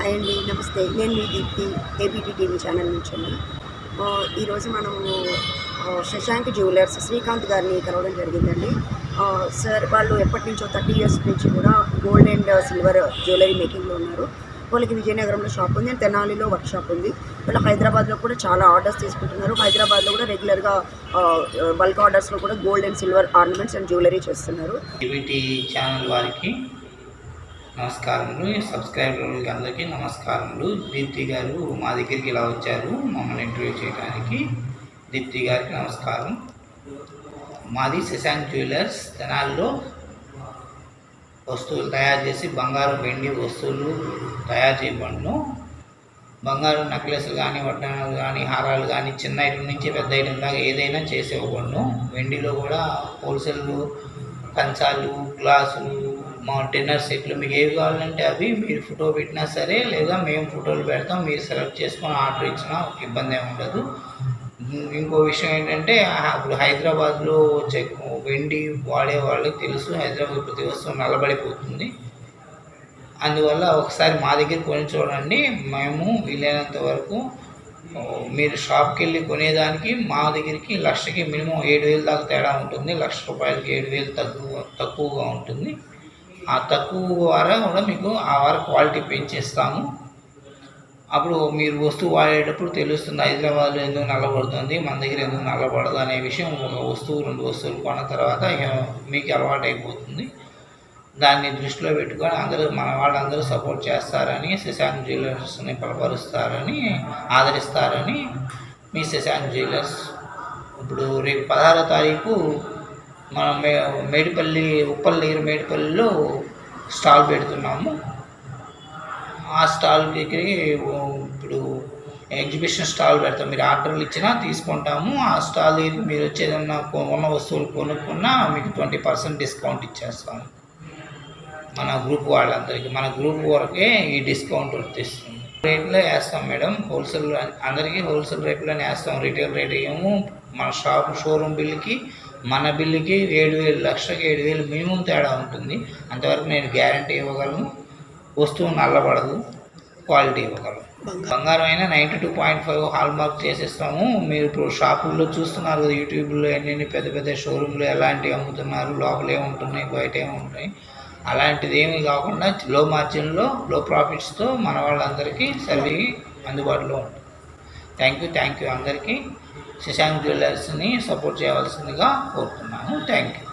Hi అండి, నమస్తే. నేను మీ దీప్తి, ఏబీటీ టీవీ ఛానల్ నుంచి. ఈరోజు మనము శశాంక్ జ్యువెలర్స్ శ్రీకాంత్ గారిని కలవడం జరిగిందండి. సార్ వాళ్ళు ఎప్పటి నుంచో 30 years నుంచి కూడా గోల్డ్ అండ్ సిల్వర్ జ్యువెలరీ మేకింగ్లో ఉన్నారు. వాళ్ళకి విజయనగరంలో షాప్ ఉంది అండ్ తెనాలిలో వర్క్ షాప్ ఉంది. వాళ్ళు హైదరాబాద్లో కూడా చాలా ఆర్డర్స్ తీసుకుంటున్నారు. హైదరాబాద్లో కూడా రెగ్యులర్గా బల్క్ ఆర్డర్స్లో కూడా gold and silver ornaments and jewellery చేస్తున్నారు. ఏబీటీ ఛానల్ వారికి నమస్కారములు, సబ్స్క్రైబర్లకి అందరికీ నమస్కారములు. దీప్తి గారు మా దగ్గరికి ఇలా వచ్చారు మమ్మల్ని ఇంటర్వ్యూ చేయడానికి. దీప్తి గారికి నమస్కారం. మాది శశాంక్ జ్యువెలర్స్ తెనాలిలో వస్తువులు తయారు చేసి బంగారు వెండి వస్తువులు తయారు చేయబడును. బంగారు నెక్లెస్లు కానీ, వడ్డానాలు కానీ, హారాలు కానీ, చిన్న ఐటమ్ నుంచి పెద్ద ఐటమ్ దాకా ఏదైనా చేసి ఇవ్వబడును. వెండిలో కూడా హోల్సేల్ కంచాలు, గ్లాసులు, మా డిన్నర్ సెట్లు మీకు ఏవి కావాలంటే అవి మీరు ఫోటో పెట్టినా సరే, లేదా మేము ఫోటోలు పెడతాం, మీరు సెలెక్ట్ చేసుకొని ఆర్డర్ ఇచ్చినా ఇబ్బంది ఏమి ఉండదు. ఇంకో విషయం ఏంటంటే, ఇప్పుడు హైదరాబాద్లో వచ్చే వెండి వాడే వాళ్ళకి తెలుసు, హైదరాబాద్ ప్రతి వస్తువు నల్లబడిపోతుంది. అందువల్ల ఒకసారి మా దగ్గర కొని చూడండి. మేము వీలైనంత వరకు మీరు షాప్కి వెళ్ళి కొనేదానికి మా దగ్గరికి లక్షకి మినిమం 7,000 దాకా తేడా ఉంటుంది. ₹1,00,000 7,000 తక్కువగా ఉంటుంది. ఆ తక్కువ ద్వారా కూడా మీకు ఆ వారం క్వాలిటీ పెంచేస్తాము. అప్పుడు మీరు వస్తువు వాడేటప్పుడు తెలుస్తుంది హైదరాబాద్లో ఎందుకు నల్లబడుతుంది, మన దగ్గర ఎందుకు నల్లబడదు అనే విషయం. ఒక వస్తువు 2 వస్తువులు కొన్న తర్వాత మీకు అలవాటు అయిపోతుంది. దాన్ని దృష్టిలో పెట్టుకొని మన వాళ్ళందరూ సపోర్ట్ చేస్తారని, శశాంక్ జ్యువెలర్స్ని బలపరుస్తారని, ఆదరిస్తారని మీ శశాంక్ జ్యువెలర్స్. ఇప్పుడు రేపు 16వ తారీఖు మనం మేడిపల్లి, ఉప్పల్ దగ్గర మేడిపల్లిలో స్టాల్ పెడుతున్నాము. ఆ స్టాల్ దగ్గరికి ఇప్పుడు ఎగ్జిబిషన్ స్టాల్ పెడతాం. మీరు ఆర్డర్లు ఇచ్చినా తీసుకుంటాము. ఆ స్టాల్ దగ్గరికి మీరు వచ్చేదన్నా ఉన్న వస్తువులు కొనుక్కున్నా మీకు 20% డిస్కౌంట్ ఇచ్చేస్తాము. మన గ్రూప్ వాళ్ళందరికీ, మన గ్రూప్ వరకే ఈ డిస్కౌంట్ వర్తిస్తుంది. రేట్లో వేస్తాం మేడం, హోల్సేల్ అందరికీ హోల్సేల్ రేట్లోనే వేస్తాం. రిటైల్ రేట్ ఏమో మన షోరూమ్ బిల్లుకి మన బిల్లుకి 7,000, లక్షకి 7,000 మినిమం తేడా ఉంటుంది. అంతవరకు నేను గ్యారంటీ ఇవ్వగలను. వస్తువు నల్లబడదు, క్వాలిటీ ఇవ్వగలను. బంగారం అయినా 92.5 హాల్ మార్క్ చేసేస్తాము. మీరు ఇప్పుడు షాపుల్లో చూస్తున్నారు కదా, యూట్యూబ్లో ఎన్ని పెద్ద పెద్ద షోరూంలో ఎలాంటివి అమ్ముతున్నారు, లోపల ఏముంటున్నాయి, బయట ఏముంటున్నాయి, అలాంటిది ఏమీ కాకుండా లో మార్జిన్లో, లో ప్రాఫిట్స్తో మన వాళ్ళందరికీ సర్వీ అందుబాటులో ఉంటుంది. థ్యాంక్ యూ అందరికీ. శశాంక్ జ్యువెలర్స్ని సపోర్ట్ చేయవలసిందిగా కోరుతున్నాను. Thank you.